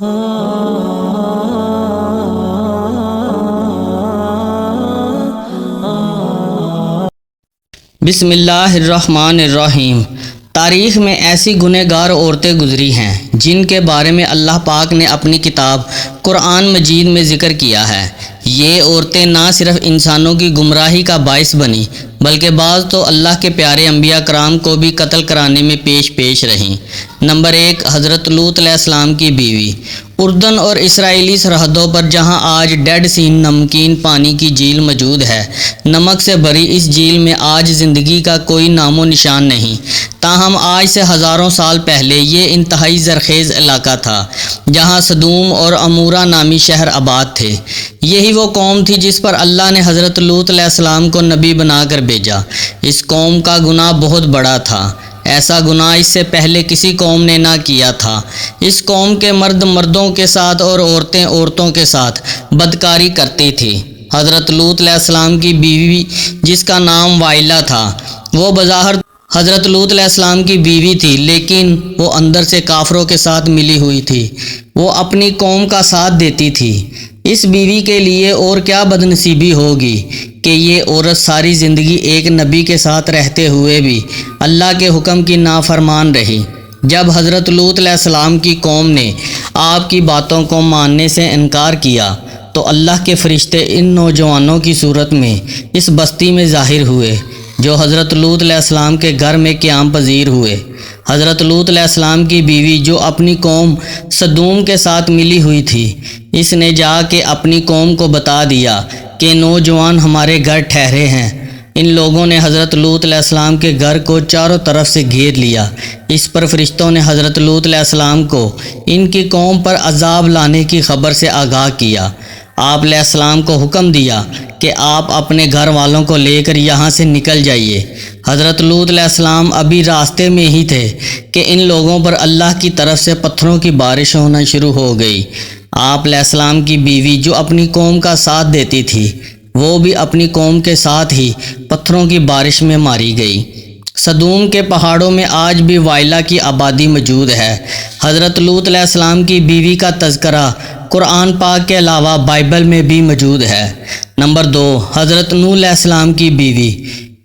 بسم اللہ الرحمن الرحیم۔ تاریخ میں ایسی گنہگار عورتیں گزری ہیں جن کے بارے میں اللہ پاک نے اپنی کتاب قرآن مجید میں ذکر کیا ہے۔ یہ عورتیں نہ صرف انسانوں کی گمراہی کا باعث بنی بلکہ بعض تو اللہ کے پیارے انبیاء کرام کو بھی قتل کرانے میں پیش رہیں۔ نمبر 1، حضرت لوط علیہ السلام کی بیوی۔ اردن اور اسرائیلی سرحدوں پر جہاں آج ڈیڈ سی نمکین پانی کی جھیل موجود ہے، نمک سے بھری اس جھیل میں آج زندگی کا کوئی نام و نشان نہیں، تاہم آج سے ہزاروں سال پہلے یہ انتہائی زرخیز علاقہ تھا جہاں سدوم اور عمورہ نامی شہر آباد تھے۔ یہی وہ قوم تھی جس پر اللہ نے حضرت لوط علیہ السلام کو نبی بنا کر بھیجا۔ اس قوم کا گناہ بہت بڑا تھا، ایسا گناہ اس سے پہلے کسی قوم نے نہ کیا تھا۔ اس قوم کے مرد مردوں کے ساتھ اور عورتیں عورتوں کے ساتھ بدکاری کرتی تھی۔ حضرت لوط علیہ السلام کی بیوی جس کا نام وائلہ تھا، وہ بظاہر حضرت لوط علیہ السلام کی بیوی تھی، لیکن وہ اندر سے کافروں کے ساتھ ملی ہوئی تھی۔ وہ اپنی قوم کا ساتھ دیتی تھی۔ اس بیوی کے لیے اور کیا بدنصیبی ہوگی کہ یہ عورت ساری زندگی ایک نبی کے ساتھ رہتے ہوئے بھی اللہ کے حکم کی نافرمان رہی۔ جب حضرت لوط علیہ السلام کی قوم نے آپ کی باتوں کو ماننے سے انکار کیا تو اللہ کے فرشتے ان نوجوانوں کی صورت میں اس بستی میں ظاہر ہوئے جو حضرت لوط علیہ السلام کے گھر میں قیام پذیر ہوئے۔ حضرت لوط علیہ السلام کی بیوی جو اپنی قوم سدوم کے ساتھ ملی ہوئی تھی، اس نے جا کے اپنی قوم کو بتا دیا کہ نوجوان ہمارے گھر ٹھہرے ہیں۔ ان لوگوں نے حضرت لوط علیہ السلام کے گھر کو چاروں طرف سے گھیر لیا۔ اس پر فرشتوں نے حضرت لوط علیہ السلام کو ان کی قوم پر عذاب لانے کی خبر سے آگاہ کیا۔ آپ علیہ السلام کو حکم دیا کہ آپ اپنے گھر والوں کو لے کر یہاں سے نکل جائیے۔ حضرت لوط علیہ السلام ابھی راستے میں ہی تھے کہ ان لوگوں پر اللہ کی طرف سے پتھروں کی بارش ہونا شروع ہو گئی۔ آپ علیہ السلام کی بیوی جو اپنی قوم کا ساتھ دیتی تھی، وہ بھی اپنی قوم کے ساتھ ہی پتھروں کی بارش میں ماری گئی۔ سدوم کے پہاڑوں میں آج بھی وائلہ کی آبادی موجود ہے۔ حضرت لوط علیہ السلام کی بیوی کا تذکرہ قرآن پاک کے علاوہ بائبل میں بھی موجود ہے۔ نمبر 2، حضرت نوح علیہ السلام کی بیوی۔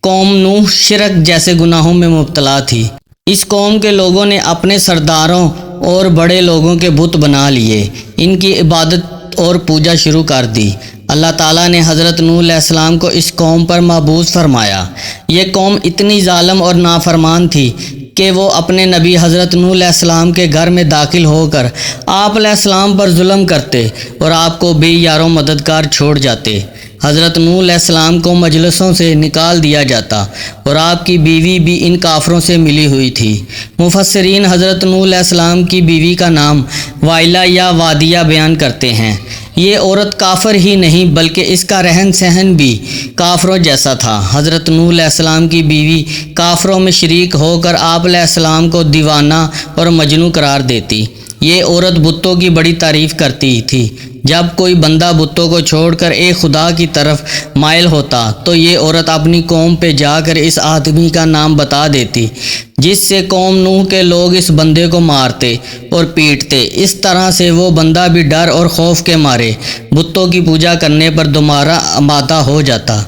قوم نوح شرک جیسے گناہوں میں مبتلا تھی۔ اس قوم کے لوگوں نے اپنے سرداروں اور بڑے لوگوں کے بت بنا لیے، ان کی عبادت اور پوجا شروع کر دی۔ اللہ تعالیٰ نے حضرت نوح علیہ السلام کو اس قوم پر مبعوث فرمایا۔ یہ قوم اتنی ظالم اور نافرمان تھی کہ وہ اپنے نبی حضرت نوح علیہ السلام کے گھر میں داخل ہو کر آپ علیہ السلام پر ظلم کرتے اور آپ کو بے یار و مددگار چھوڑ جاتے۔ حضرت نوح علیہ السلام کو مجلسوں سے نکال دیا جاتا اور آپ کی بیوی بھی ان کافروں سے ملی ہوئی تھی۔ مفسرین حضرت نوح علیہ السلام کی بیوی کا نام وائلہ یا وادیہ بیان کرتے ہیں۔ یہ عورت کافر ہی نہیں بلکہ اس کا رہن سہن بھی کافروں جیسا تھا۔ حضرت نوح علیہ السلام کی بیوی کافروں میں شریک ہو کر آپ علیہ السلام کو دیوانہ اور مجنون قرار دیتی۔ یہ عورت بتوں کی بڑی تعریف کرتی تھی۔ جب کوئی بندہ بتوں کو چھوڑ کر ایک خدا کی طرف مائل ہوتا تو یہ عورت اپنی قوم پہ جا کر اس آدمی کا نام بتا دیتی، جس سے قوم نوح کے لوگ اس بندے کو مارتے اور پیٹتے۔ اس طرح سے وہ بندہ بھی ڈر اور خوف کے مارے بتوں کی پوجا کرنے پر دوبارہ آمادہ ہو جاتا۔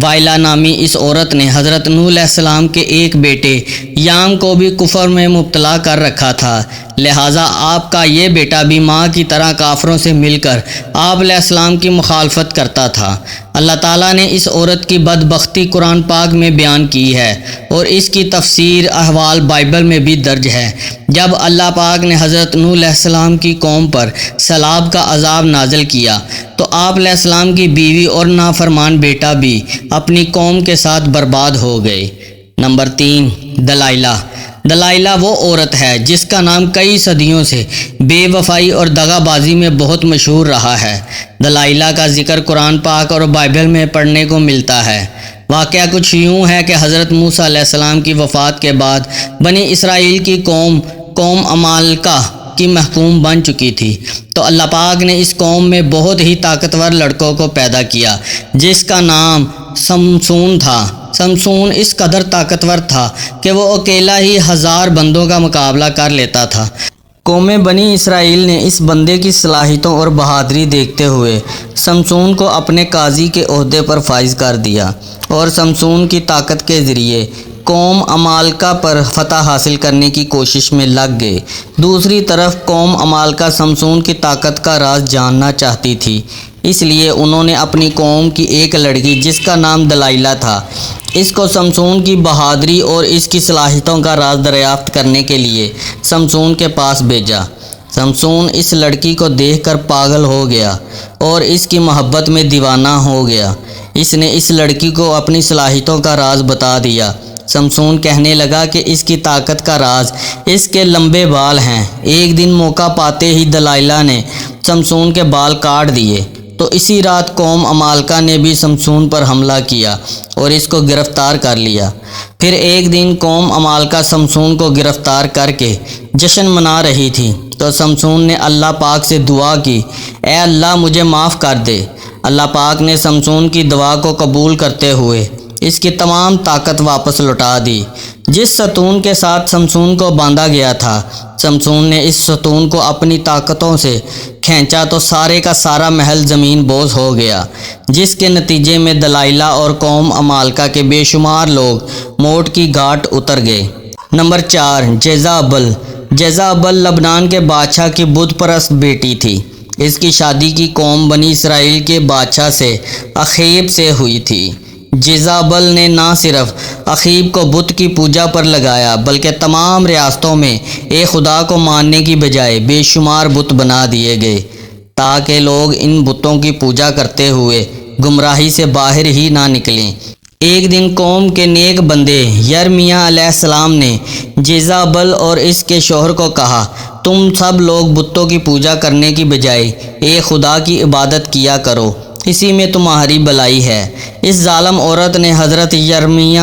وائلہ نامی اس عورت نے حضرت نوح علیہ السلام کے ایک بیٹے یام کو بھی کفر میں مبتلا کر رکھا تھا، لہٰذا آپ کا یہ بیٹا بھی ماں کی طرح کافروں سے مل کر آپ علیہ السلام کی مخالفت کرتا تھا۔ اللہ تعالیٰ نے اس عورت کی بدبختی قرآن پاک میں بیان کی ہے اور اس کی تفسیر احوال بائبل میں بھی درج ہے۔ جب اللہ پاک نے حضرت نوح علیہ السلام کی قوم پر سیلاب کا عذاب نازل کیا تو آپ علیہ السلام کی بیوی اور نافرمان بیٹا بھی اپنی قوم کے ساتھ برباد ہو گئے۔ نمبر 3، دلائلہ۔ دلائلہ وہ عورت ہے جس کا نام کئی صدیوں سے بے وفائی اور دغا بازی میں بہت مشہور رہا ہے۔ دلائلہ کا ذکر قرآن پاک اور بائبل میں پڑھنے کو ملتا ہے۔ واقعہ کچھ یوں ہے کہ حضرت موسیٰ علیہ السلام کی وفات کے بعد بنی اسرائیل کی قوم عمالقہ کی محکوم بن چکی تھی، تو اللہ پاک نے اس قوم میں بہت ہی طاقتور لڑکوں کو پیدا کیا جس کا نام سمسون تھا۔ سمسون اس قدر طاقتور تھا کہ وہ اکیلا ہی 1000 بندوں کا مقابلہ کر لیتا تھا۔ قوم بنی اسرائیل نے اس بندے کی صلاحیتوں اور بہادری دیکھتے ہوئے سمسون کو اپنے قاضی کے عہدے پر فائز کر دیا اور سمسون کی طاقت کے ذریعے قوم عمالقہ پر فتح حاصل کرنے کی کوشش میں لگ گئے۔ دوسری طرف قوم عمالقہ سمسون کی طاقت کا راز جاننا چاہتی تھی، اس لیے انہوں نے اپنی قوم کی ایک لڑکی جس کا نام دلائلہ تھا، اس کو سمسون کی بہادری اور اس کی صلاحیتوں کا راز دریافت کرنے کے لیے سمسون کے پاس بھیجا۔ سمسون اس لڑکی کو دیکھ کر پاگل ہو گیا اور اس کی محبت میں دیوانہ ہو گیا۔ اس نے اس لڑکی کو اپنی صلاحیتوں کا راز بتا دیا۔ سمسون کہنے لگا کہ اس کی طاقت کا راز اس کے لمبے بال ہیں۔ ایک دن موقع پاتے ہی دلائلہ نے سمسون کے بال کاٹ دیے، تو اسی رات قوم عمالقہ نے بھی سمسون پر حملہ کیا اور اس کو گرفتار کر لیا۔ پھر ایک دن قوم عمالقہ سمسون کو گرفتار کر کے جشن منا رہی تھی، تو سمسون نے اللہ پاک سے دعا کی، اے اللہ مجھے معاف کر دے۔ اللہ پاک نے سمسون کی دعا کو قبول کرتے ہوئے اس کی تمام طاقت واپس لوٹا دی۔ جس ستون کے ساتھ سمسون کو باندھا گیا تھا، سمسون نے اس ستون کو اپنی طاقتوں سے کھینچا تو سارے کا سارا محل زمین بوس ہو گیا، جس کے نتیجے میں دلائلہ اور قوم عمالقہ کے بے شمار لوگ موت کی گھاٹ اتر گئے۔ نمبر 4، جیزابل۔ جیزابل لبنان کے بادشاہ کی بت پرست بیٹی تھی۔ اس کی شادی کی قوم بنی اسرائیل کے بادشاہ سے اخیب سے ہوئی تھی۔ جیزابل نے نہ صرف اخیب کو بت کی پوجا پر لگایا، بلکہ تمام ریاستوں میں ایک خدا کو ماننے کی بجائے بے شمار بت بنا دیے گئے، تاکہ لوگ ان بتوں کی پوجا کرتے ہوئے گمراہی سے باہر ہی نہ نکلیں۔ ایک دن قوم کے نیک بندے یرمیہ علیہ السلام نے جیزابل اور اس کے شوہر کو کہا، تم سب لوگ بتوں کی پوجا کرنے کی بجائے ایک خدا کی عبادت کیا کرو، اسی میں تمہاری بھلائی ہے۔ اس ظالم عورت نے حضرت یرمیہ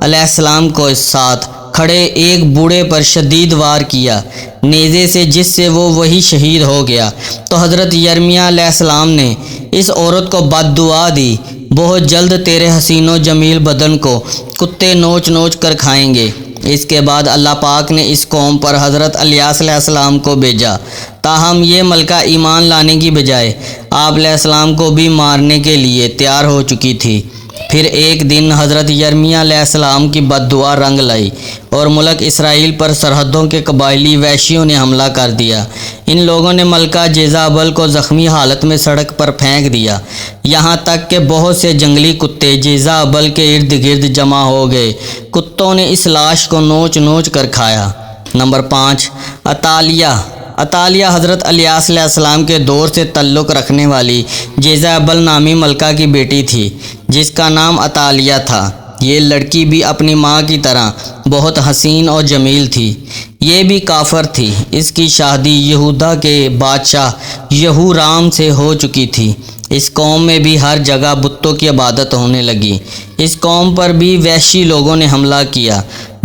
علیہ السلام کو ساتھ کھڑے ایک بوڑھے پر شدید وار کیا نیزے سے، جس سے وہ وہی شہید ہو گیا۔ تو حضرت یرمیہ علیہ السلام نے اس عورت کو بد دعا دی، بہت جلد تیرے حسین و جمیل بدن کو کتے نوچ نوچ کر کھائیں گے۔ اس کے بعد اللہ پاک نے اس قوم پر حضرت الیاس علیہ السلام کو بھیجا، تاہم یہ ملکہ ایمان لانے کی بجائے آپ علیہ السلام کو بھی مارنے کے لیے تیار ہو چکی تھی۔ پھر ایک دن حضرت یرمیہ علیہ السلام کی بد دعا رنگ لائی اور ملک اسرائیل پر سرحدوں کے قبائلی وحشیوں نے حملہ کر دیا۔ ان لوگوں نے ملکہ جیزابل کو زخمی حالت میں سڑک پر پھینک دیا، یہاں تک کہ بہت سے جنگلی کتے جیزابل کے ارد گرد جمع ہو گئے۔ کتوں نے اس لاش کو نوچ نوچ کر کھایا۔ نمبر 5، عطالیہ۔ عطالیہ حضرت الیاس علیہ السلام کے دور سے تعلق رکھنے والی جیزابل نامی ملکہ کی بیٹی تھی، جس کا نام عطالیہ تھا۔ یہ لڑکی بھی اپنی ماں کی طرح بہت حسین اور جمیل تھی۔ یہ بھی کافر تھی۔ اس کی شادی یہودا کے بادشاہ یہورام سے ہو چکی تھی۔ اس قوم میں بھی ہر جگہ بتوں کی عبادت ہونے لگی۔ اس قوم پر بھی وحشی لوگوں نے حملہ کیا،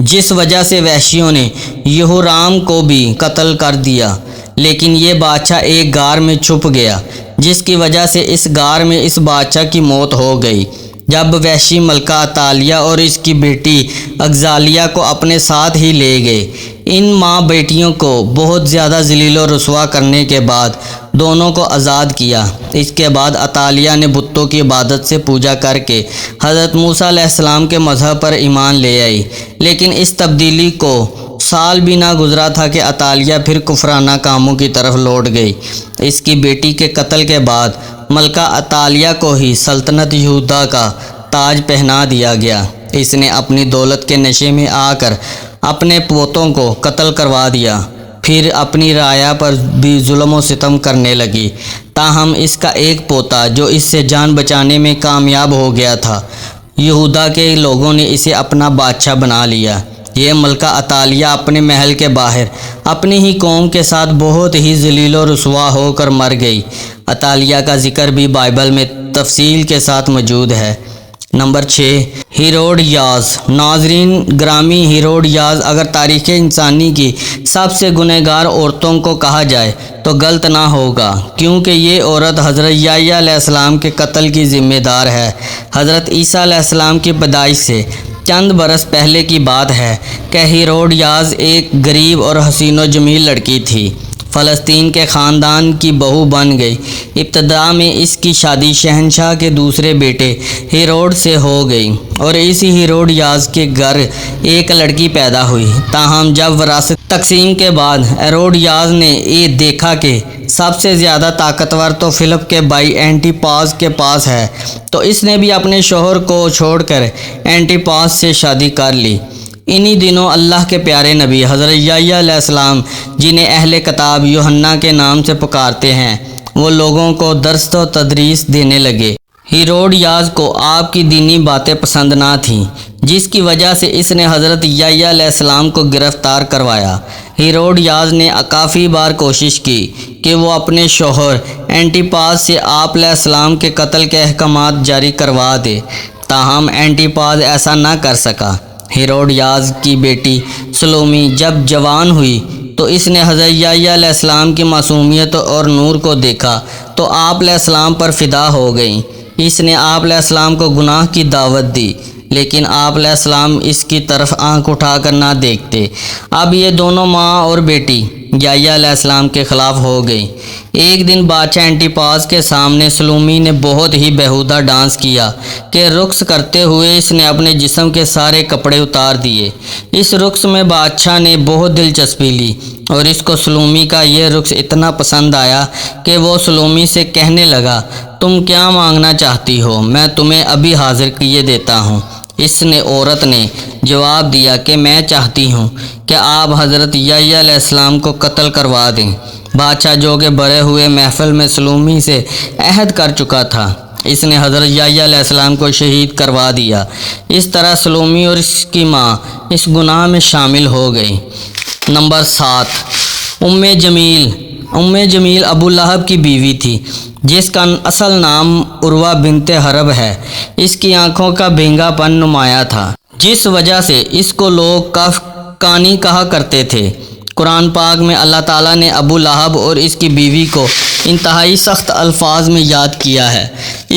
جس وجہ سے وحشیوں نے یہورام کو بھی قتل کر دیا، لیکن یہ بادشاہ ایک غار میں چھپ گیا، جس کی وجہ سے اس غار میں اس بادشاہ کی موت ہو گئی۔ جب وحشی ملکہ عطالیہ اور اس کی بیٹی اغزالیہ کو اپنے ساتھ ہی لے گئے۔ ان ماں بیٹیوں کو بہت زیادہ ذلیل و رسوا کرنے کے بعد دونوں کو آزاد کیا۔ اس کے بعد عطالیہ نے بتوں کی عبادت سے پوجا کر کے حضرت موسیٰ علیہ السلام کے مذہب پر ایمان لے آئی، لیکن اس تبدیلی کو سال بھی نہ گزرا تھا کہ عطالیہ پھر کفرانہ کاموں کی طرف لوٹ گئی۔ اس کی بیٹی کے قتل کے بعد ملکہ عطالیہ کو ہی سلطنت یہودا کا تاج پہنا دیا گیا۔ اس نے اپنی دولت کے نشے میں آ کر اپنے پوتوں کو قتل کروا دیا، پھر اپنی رعایا پر بھی ظلم و ستم کرنے لگی۔ تاہم اس کا ایک پوتا جو اس سے جان بچانے میں کامیاب ہو گیا تھا، یہودا کے لوگوں نے اسے اپنا بادشاہ بنا لیا۔ یہ ملکہ عطالیہ اپنے محل کے باہر اپنی ہی قوم کے ساتھ بہت ہی ذلیل و رسوا ہو کر مر گئی۔ عطالیہ کا ذکر بھی بائبل میں تفصیل کے ساتھ موجود ہے۔ Number 6، Herodias. ناظرین گرامی، ہیروڈیاس اگر تاریخ انسانی کی سب سے گنہگار عورتوں کو کہا جائے تو غلط نہ ہوگا، کیونکہ یہ عورت حضرت یحییٰ علیہ السلام کے قتل کی ذمہ دار ہے۔ حضرت عیسیٰ علیہ السلام کی پیدائش سے چند برس پہلے کی بات ہے کہ ہیروڈیاس ایک غریب اور حسین و جمیل لڑکی تھی۔ فلسطین کے خاندان کی بہو بن گئی۔ ابتدا میں اس کی شادی شہنشاہ کے دوسرے بیٹے ہیروڈ سے ہو گئی اور اسی ہیروڈیاس کے گھر ایک لڑکی پیدا ہوئی۔ تاہم جب وراثت تقسیم کے بعد ہیروڈیاس نے یہ دیکھا کہ سب سے زیادہ طاقتور تو فلپ کے بھائی اینٹی پاس کے پاس ہے، تو اس نے بھی اپنے شوہر کو چھوڑ کر اینٹی پاس سے شادی کر لی۔ انہی دنوں اللہ کے پیارے نبی حضرت یحییٰ علیہ السلام، جنہیں اہل کتاب یوحنا کے نام سے پکارتے ہیں، وہ لوگوں کو درس و تدریس دینے لگے۔ ہیروڈیاس کو آپ کی دینی باتیں پسند نہ تھیں، جس کی وجہ سے اس نے حضرت یحییٰ علیہ السلام کو گرفتار کروایا۔ ہیروڈیاس نے کافی بار کوشش کی کہ وہ اپنے شوہر اینٹی پاس سے آپ علیہ السلام کے قتل کے احکامات جاری کروا دے، تاہم اینٹی پاس ایسا نہ کر سکا۔ ہیروڈیاس کی بیٹی سلومی جب جوان ہوئی تو اس نے حضرت یحییٰ علیہ السلام کی معصومیت اور نور کو دیکھا تو آپ علیہ السلام پر فدا ہو گئیں۔ اس نے آپ علیہ السلام کو گناہ کی دعوت دی، لیکن آپ علیہ السلام اس کی طرف آنکھ اٹھا کر نہ دیکھتے۔ اب یہ دونوں ماں اور بیٹی یحییٰ علیہ السلام کے خلاف ہو گئی۔ ایک دن بادشاہ اینٹی پاس کے سامنے سلومی نے بہت ہی بیہودہ ڈانس کیا کہ رقص کرتے ہوئے اس نے اپنے جسم کے سارے کپڑے اتار دیے۔ اس رقص میں بادشاہ نے بہت دلچسپی لی اور اس کو سلومی کا یہ رقص اتنا پسند آیا کہ وہ سلومی سے کہنے لگا، تم کیا مانگنا چاہتی ہو، میں تمہیں ابھی حاضر کیے دیتا ہوں۔ عورت نے جواب دیا کہ میں چاہتی ہوں کہ آپ حضرت یحییٰ علیہ السلام کو قتل کروا دیں۔ بادشاہ جو کہ بڑے ہوئے محفل میں سلومی سے عہد کر چکا تھا، اس نے حضرت یحییٰ علیہ السلام کو شہید کروا دیا۔ اس طرح سلومی اور اس کی ماں اس گناہ میں شامل ہو گئی۔ نمبر 7، ام جمیل ابو لہب کی بیوی تھی، جس کا اصل نام عروہ بنت حرب ہے۔ اس کی آنکھوں کا بھینگا پن نمایاں تھا، جس وجہ سے اس کو لوگ کانی کہا کرتے تھے۔ قرآن پاک میں اللہ تعالیٰ نے ابو لہب اور اس کی بیوی کو انتہائی سخت الفاظ میں یاد کیا ہے۔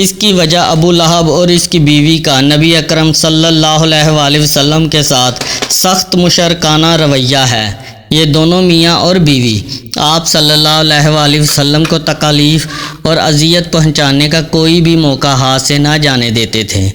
اس کی وجہ ابو لہب اور اس کی بیوی کا نبی اکرم صلی اللہ علیہ وآلہ وسلم کے ساتھ سخت مشرکانہ رویہ ہے۔ یہ دونوں میاں اور بیوی آپ صلی اللہ علیہ وآلہ وسلم کو تکالیف اور اذیت پہنچانے کا کوئی بھی موقع ہاتھ سے نہ جانے دیتے تھے۔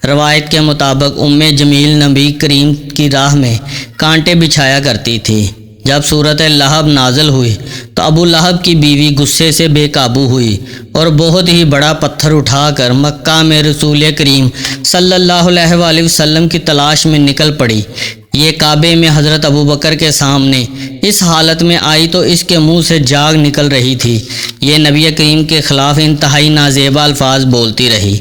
روایت کے مطابق ام جمیل نبی کریم کی راہ میں کانٹے بچھایا کرتی تھی۔ جب سورۃ لہب نازل ہوئی تو ابو لہب کی بیوی غصے سے بے قابو ہوئی اور بہت ہی بڑا پتھر اٹھا کر مکہ میں رسول کریم صلی اللہ علیہ وآلہ وسلم کی تلاش میں نکل پڑی۔ یہ کعبے میں حضرت ابوبکر کے سامنے اس حالت میں آئی تو اس کے منہ سے جاگ نکل رہی تھی۔ یہ نبی کریم کے خلاف انتہائی نازیبا الفاظ بولتی رہی،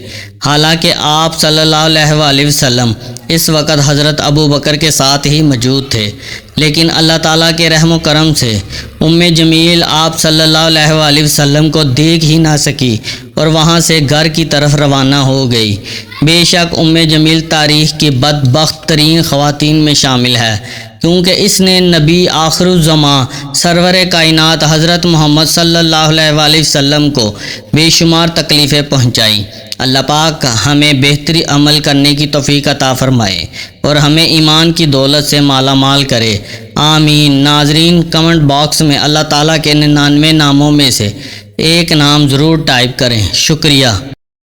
حالانکہ آپ صلی اللہ علیہ وآلہ وسلم اس وقت حضرت ابوبکر کے ساتھ ہی موجود تھے، لیکن اللہ تعالیٰ کے رحم و کرم سے ام جمیل آپ صلی اللہ علیہ وآلہ وسلم کو دیکھ ہی نہ سکی اور وہاں سے گھر کی طرف روانہ ہو گئی۔ بے شک ام جمیل تاریخ کی بدبخت ترین خواتین میں شامل ہے، کیونکہ اس نے نبی آخر الزماں سرور کائنات حضرت محمد صلی اللہ علیہ وآلہ وسلم کو بے شمار تکلیفیں پہنچائیں۔ اللہ پاک ہمیں بہتری عمل کرنے کی توفیق عطا فرمائے اور ہمیں ایمان کی دولت سے مالا مال کرے، آمین۔ ناظرین، کمنٹ باکس میں اللہ تعالیٰ کے 99 ناموں میں سے ایک نام ضرور ٹائپ کریں۔ شکریہ۔